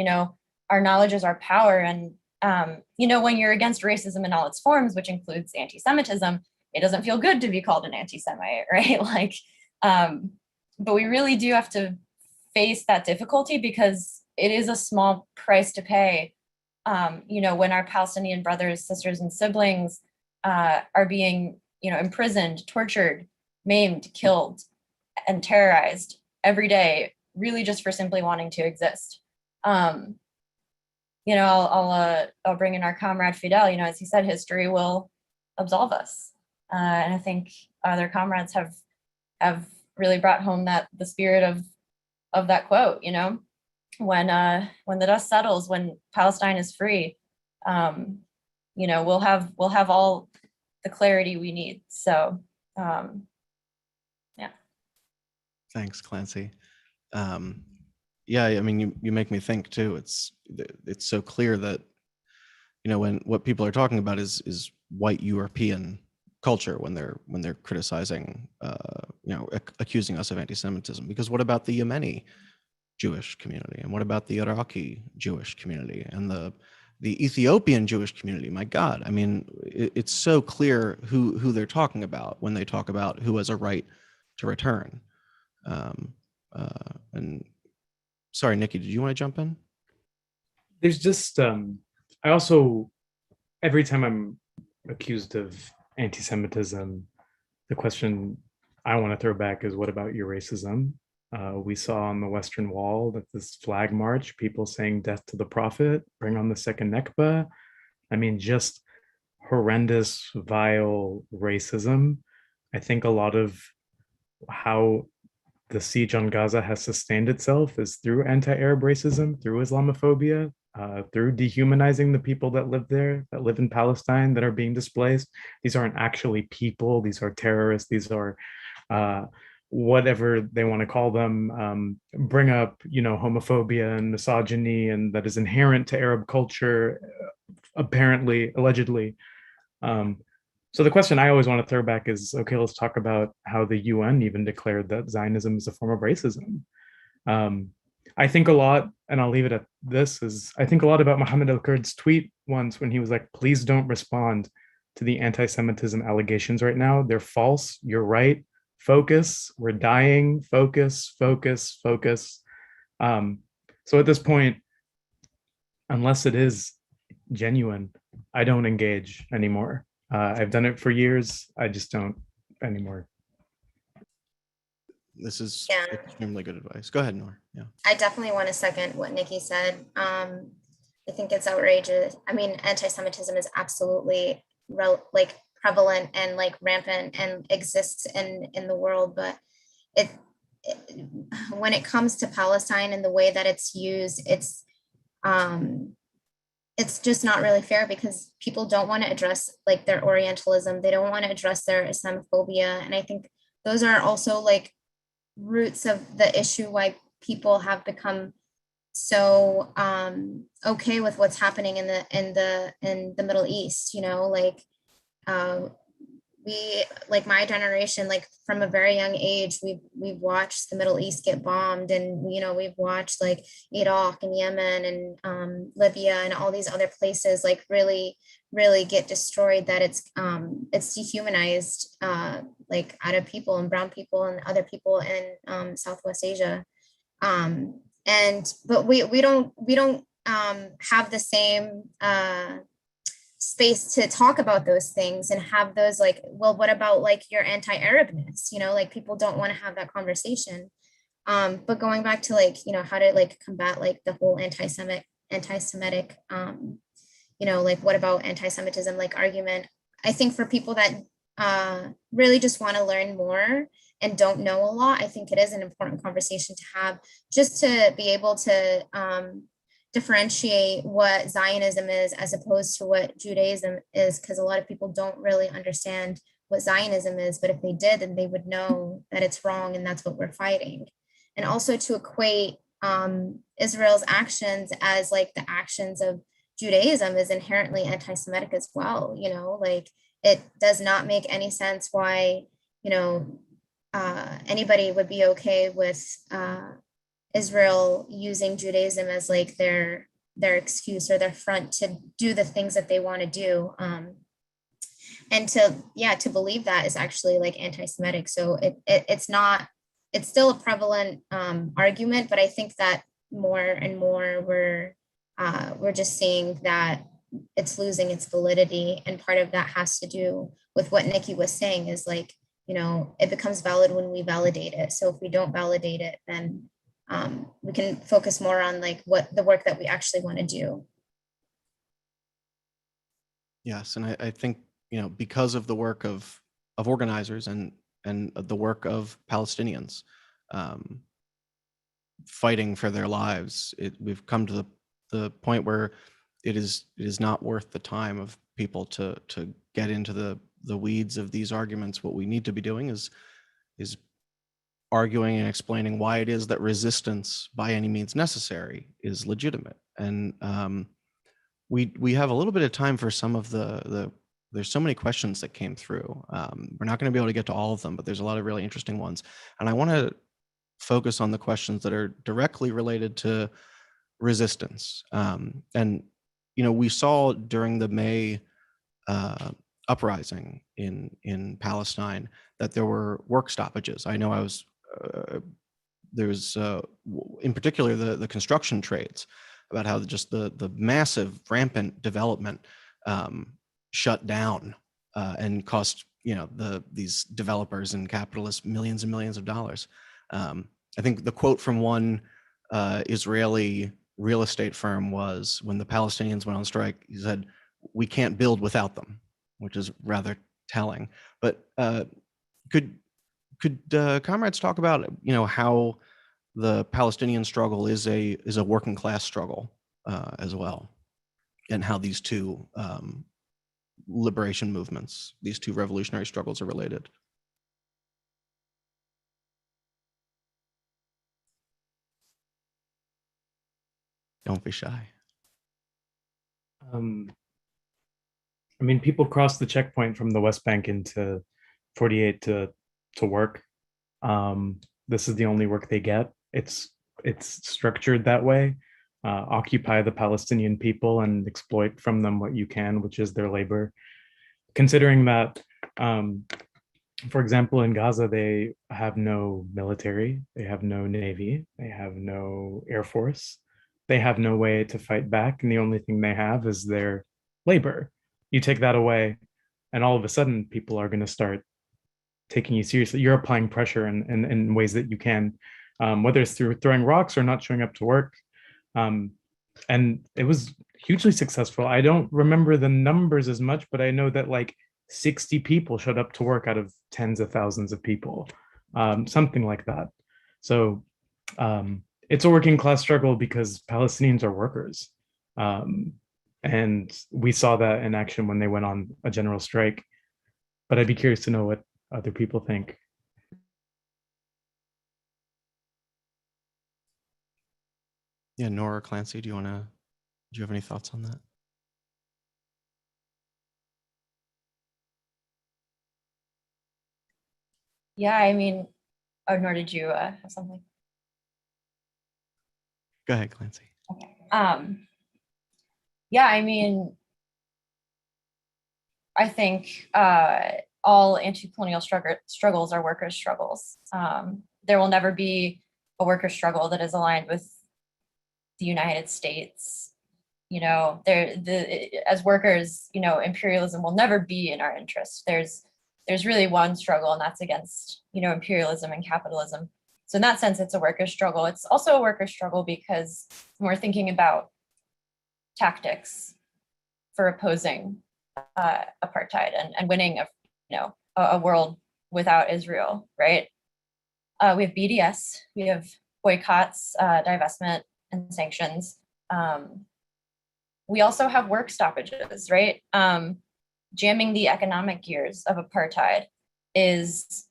Our knowledge is our power. And, when you're against racism in all its forms, which includes anti-Semitism, it doesn't feel good to be called an anti-Semite, right? But we really do have to face that difficulty, because it is a small price to pay. When our Palestinian brothers, sisters, and siblings are being, imprisoned, tortured, maimed, killed, and terrorized every day, really just for simply wanting to exist. I'll bring in our comrade Fidel. As he said, history will absolve us, and I think other comrades have really brought home the spirit of that quote. When the dust settles, when Palestine is free, we'll have all the clarity we need. So, yeah. Thanks, Clancy. Yeah, I mean, you make me think too. It's so clear that, when what people are talking about is white European culture when they're criticizing, accusing us of anti-Semitism. Because what about the Yemeni Jewish community, and what about the Iraqi Jewish community, and the Ethiopian Jewish community? My God, I mean, it's so clear who they're talking about when they talk about who has a right to return. And sorry, Nikki, did you want to jump in? There's just I also, every time I'm accused of anti-Semitism, the question I want to throw back is, what about your racism? We saw on the Western Wall that this flag march, people saying death to the prophet, bring on the second Nakba. I mean, just horrendous, vile racism. I think a lot of how the siege on Gaza has sustained itself is through anti-Arab racism, through Islamophobia, through dehumanizing the people that live there, that live in Palestine, that are being displaced. These aren't actually people. These are terrorists. These are whatever they want to call them, bring up, homophobia and misogyny, and that is inherent to Arab culture, apparently, allegedly. So the question I always want to throw back is, okay, let's talk about how the UN even declared that Zionism is a form of racism. I think a lot, and I'll leave it at this, is I think a lot about Mohammed al-Kurd's tweet once when he was like, please don't respond to the anti-Semitism allegations right now. They're false. You're right. Focus. We're dying. Focus, focus, focus. So at this point, unless it is genuine, I don't engage anymore. I've done it for years. I just don't anymore. This is Yeah. extremely good advice. Go ahead, Noor. Yeah. I definitely want to second what Nikki said. I think it's outrageous. I mean, anti-Semitism is absolutely like prevalent and like rampant and exists in the world, but it when it comes to Palestine and the way that it's used, it's just not really fair because people don't want to address like their Orientalism. They don't want to address their Islamophobia. And I think those are also like roots of the issue why people have become so okay with what's happening in the Middle East, you know, like we, like my generation, like from a very young age, we've watched the Middle East get bombed, and you know, we've watched like Iraq and Yemen and Libya and all these other places like really get destroyed, that it's dehumanized like Arab people and brown people and other people in Southwest Asia. But we don't have the same space to talk about those things and have those like, well, what about like your anti-Arabness, you know, like people don't want to have that conversation. But going back to like, you know, how to like combat like the whole anti-Semitic you know, like what about anti-Semitism like argument, I think for people that really just want to learn more and don't know a lot, I think it is an important conversation to have, just to be able to differentiate what Zionism is as opposed to what Judaism is, because a lot of people don't really understand what Zionism is, but if they did, then they would know that it's wrong and that's what we're fighting. And also to equate Israel's actions as like the actions of Judaism is inherently anti-Semitic as well, you know, like it does not make any sense why, you know, anybody would be okay with Israel using Judaism as like their excuse or their front to do the things that they want to do. And to believe that is actually like anti-Semitic. So it's not, it's still a prevalent argument, but I think that more and more we're just seeing that it's losing its validity. And part of that has to do with what Nikki was saying is like, you know, it becomes valid when we validate it. So if we don't validate it, then we can focus more on like what the work that we actually want to do. Yes, and I think, you know, because of the work of organizers and the work of Palestinians fighting for their lives, we've come to the point where it is not worth the time of people to get into the weeds of these arguments. What we need to be doing is arguing and explaining why it is that resistance by any means necessary is legitimate. And we have a little bit of time for some of there's so many questions that came through. We're not going to be able to get to all of them, but there's a lot of really interesting ones. And I want to focus on the questions that are directly related to resistance. And, you know, we saw during the May uprising in Palestine that there were work stoppages. I know there's in particular the construction trades, about how just the massive rampant development shut down and cost, you know, these developers and capitalists millions and millions of dollars. I think the quote from one Israeli real estate firm was, when the Palestinians went on strike, he said, "We can't build without them," which is rather telling. But could comrades talk about, you know, how the Palestinian struggle is a working class struggle as well, and how these two liberation movements, these two revolutionary struggles, are related? Don't be shy. I mean, people cross the checkpoint from the West Bank into 48 to work. This is the only work they get. It's it's structured that way. Occupy the Palestinian people and exploit from them what you can, which is their labor. Considering that, for example, in Gaza, they have no military, they have no navy, they have no air force, they have no way to fight back, and the only thing they have is their labor. You take that away, and all of a sudden, people are going to start taking you seriously. You're applying pressure in ways that you can, whether it's through throwing rocks or not showing up to work. And it was hugely successful. I don't remember the numbers as much, but I know that like 60 people showed up to work out of tens of thousands of people, something like that. So it's a working class struggle because Palestinians are workers. And we saw that in action when they went on a general strike. But I'd be curious to know what other people think. Yeah, Nora, Clancy, do you have any thoughts on that? Yeah, I mean, oh, nor did you have something? Go ahead, Clancy. Okay. Yeah, I mean, I think all anti-colonial struggles are workers' struggles. There will never be a worker struggle that is aligned with the United States. You know, as workers, you know, imperialism will never be in our interest. There's really one struggle, and that's against, you know, imperialism and capitalism. So in that sense, it's a worker struggle. It's also a worker struggle because when we're thinking about tactics for opposing apartheid and winning a world without Israel, right? We have BDS, we have boycotts, divestment, and sanctions. We also have work stoppages, right? Jamming the economic gears of apartheid is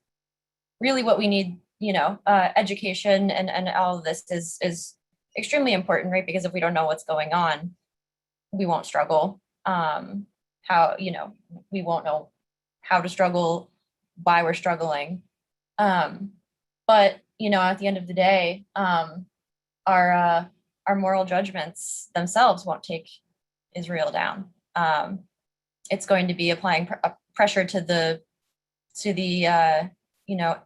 really what we need. You know, education and all of this is extremely important, right? Because if we don't know what's going on, we won't struggle. We won't know how to struggle, why we're struggling. But you know, at the end of the day, our moral judgments themselves won't take Israel down. It's going to be applying pressure to the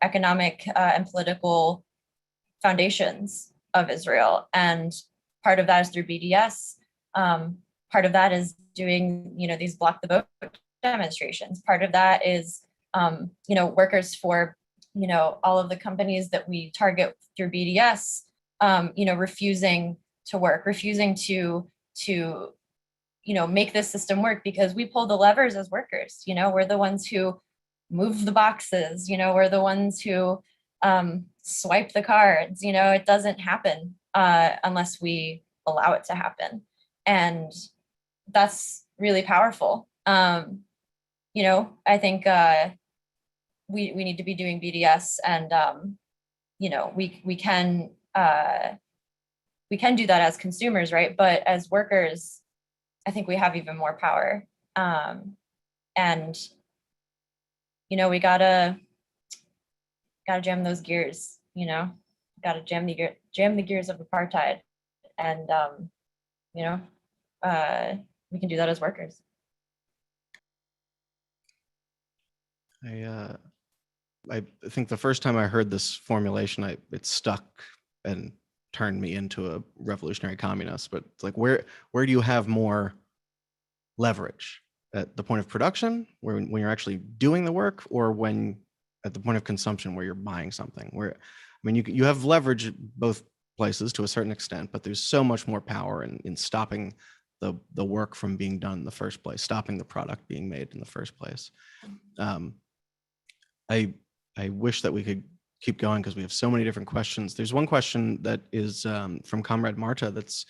economic and political foundations of Israel, and part of that is through BDS. Part of that is doing, you know, these block the vote demonstrations. Part of that is, workers for, you know, all of the companies that we target through BDS, refusing to work, refusing to make this system work, because we pull the levers as workers. You know, we're the ones who move the boxes, you know, we're the ones who swipe the cards. You know, it doesn't happen unless we allow it to happen. And that's really powerful. I think we need to be doing BDS, and we can do that as consumers, right? But as workers, I think we have even more power. And we gotta jam those gears. Gotta jam the gears of apartheid, and we can do that as workers. I think the first time I heard this formulation, it stuck and turned me into a revolutionary communist. But it's like, where do you have more leverage? At the point of production, when you're actually doing the work, or when at the point of consumption where you're buying something? You have leverage both places to a certain extent, but there's so much more power in stopping the work from being done in the first place, stopping the product being made in the first place. I wish that we could keep going because we have so many different questions. There's one question that is from Comrade Marta that's,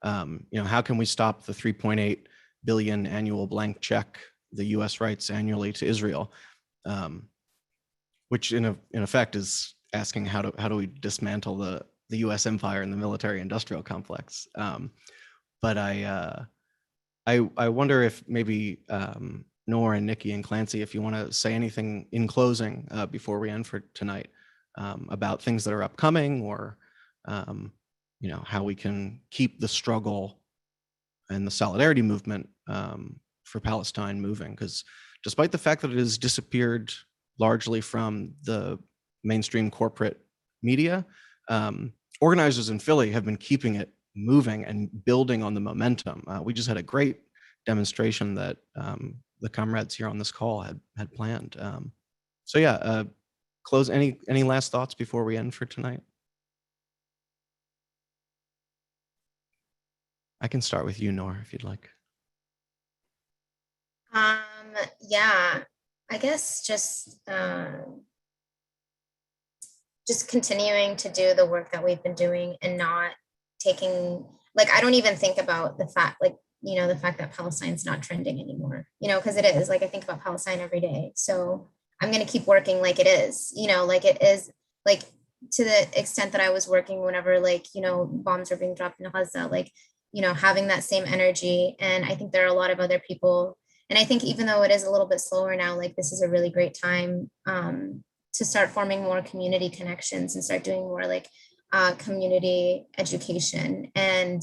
how can we stop the 3.8 billion annual blank check the U.S. writes annually to Israel, which in effect is asking how do we dismantle the U.S. empire and the military-industrial complex. But I wonder if maybe Nora and Nikki and Clancy, if you want to say anything in closing before we end for tonight, about things that are upcoming, or how we can keep the struggle and the solidarity movement for Palestine moving. Because despite the fact that it has disappeared largely from the mainstream corporate media, organizers in Philly have been keeping it moving and building on the momentum. We just had a great demonstration that the comrades here on this call had planned. So yeah, close. Any last thoughts before we end for tonight? I can start with you, Noor, if you'd like. Yeah, I guess just continuing to do the work that we've been doing and not taking, like, I don't even think about the fact, like, the fact that Palestine's not trending anymore, because it is. Like, I think about Palestine every day. So I'm going to keep working like it is, like it is, like, to the extent that I was working whenever, like, bombs are being dropped in Gaza, like, having that same energy. And I think there are a lot of other people. And I think even though it is a little bit slower now, like, this is a really great time to start forming more community connections and start doing more, like, community education and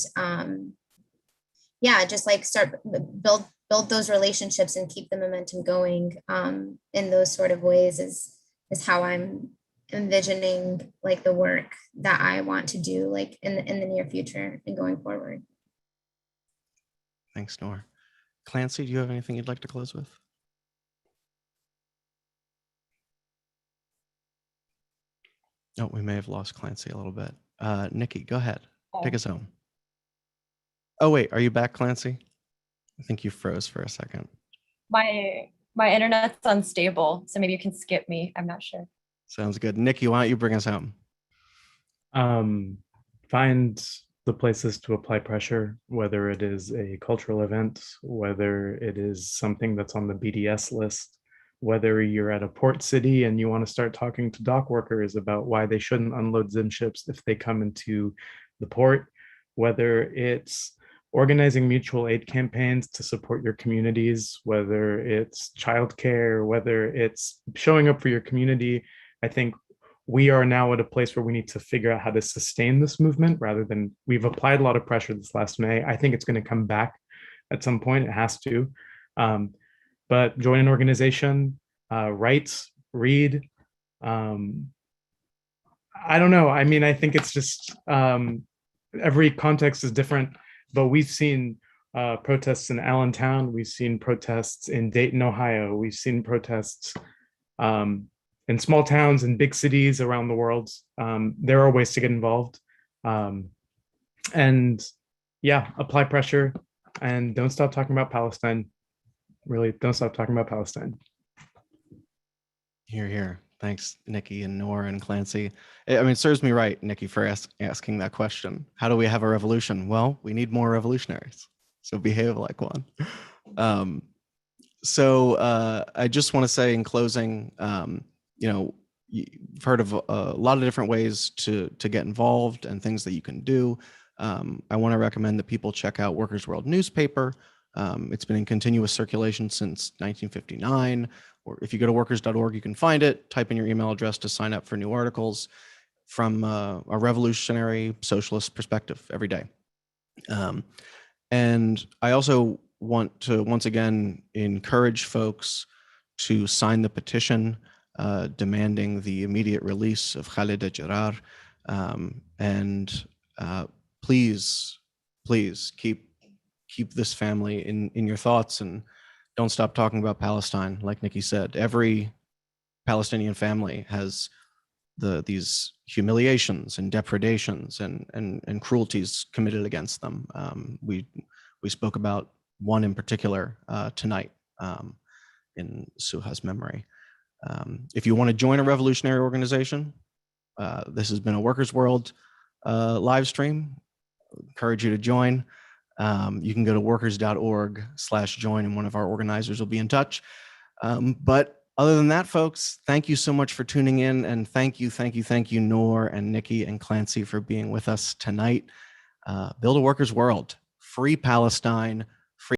just like start build those relationships and keep the momentum going in those sort of ways is how I'm envisioning, like, the work that I want to do, like, in the near future and going forward. Thanks, Noor. Clancy, do you have anything you'd like to close with? Oh, we may have lost Clancy a little bit. Nikki, go ahead. Take us home. Oh, wait, are you back, Clancy? I think you froze for a second. My internet's unstable, so maybe you can skip me. I'm not sure. Sounds good. Nikki, why don't you bring us home? Find the places to apply pressure, whether it is a cultural event, whether it is something that's on the BDS list, whether you're at a port city and you want to start talking to dock workers about why they shouldn't unload Zim ships if they come into the port, whether it's organizing mutual aid campaigns to support your communities, whether it's childcare, whether it's showing up for your community. I think we are now at a place where we need to figure out how to sustain this movement rather than, we've applied a lot of pressure this last May. I think it's going to come back at some point. It has to. But join an organization, write, read. I don't know. I mean, I think it's just every context is different, but we've seen protests in Allentown. We've seen protests in Dayton, Ohio. We've seen protests in small towns and big cities around the world. There are ways to get involved. And yeah, apply pressure and don't stop talking about Palestine. Really, don't stop talking about Palestine. Hear, hear. Thanks, Nikki and Noor and Clancy. I mean, it serves me right, Nikki, for asking that question. How do we have a revolution? Well, we need more revolutionaries. So behave like one. I just want to say in closing, you've heard of a lot of different ways to get involved and things that you can do. I want to recommend that people check out Workers' World newspaper. It's been in continuous circulation since 1959. Or if you go to workers.org, you can find it. Type in your email address to sign up for new articles from a revolutionary socialist perspective every day. And I also want to once again encourage folks to sign the petition demanding the immediate release of Khaled Jarrah. And please keep this family in your thoughts and don't stop talking about Palestine. Like Nikki said, every Palestinian family has these humiliations and depredations and cruelties committed against them. We spoke about one in particular tonight in Suha's memory. If you want to join a revolutionary organization, this has been a Workers' World live stream. I encourage you to join. You can go to workers.org/join and one of our organizers will be in touch. But other than that, folks, thank you so much for tuning in, and thank you, Noor and Nikki and Clancy for being with us tonight. Build a Workers' World, free Palestine,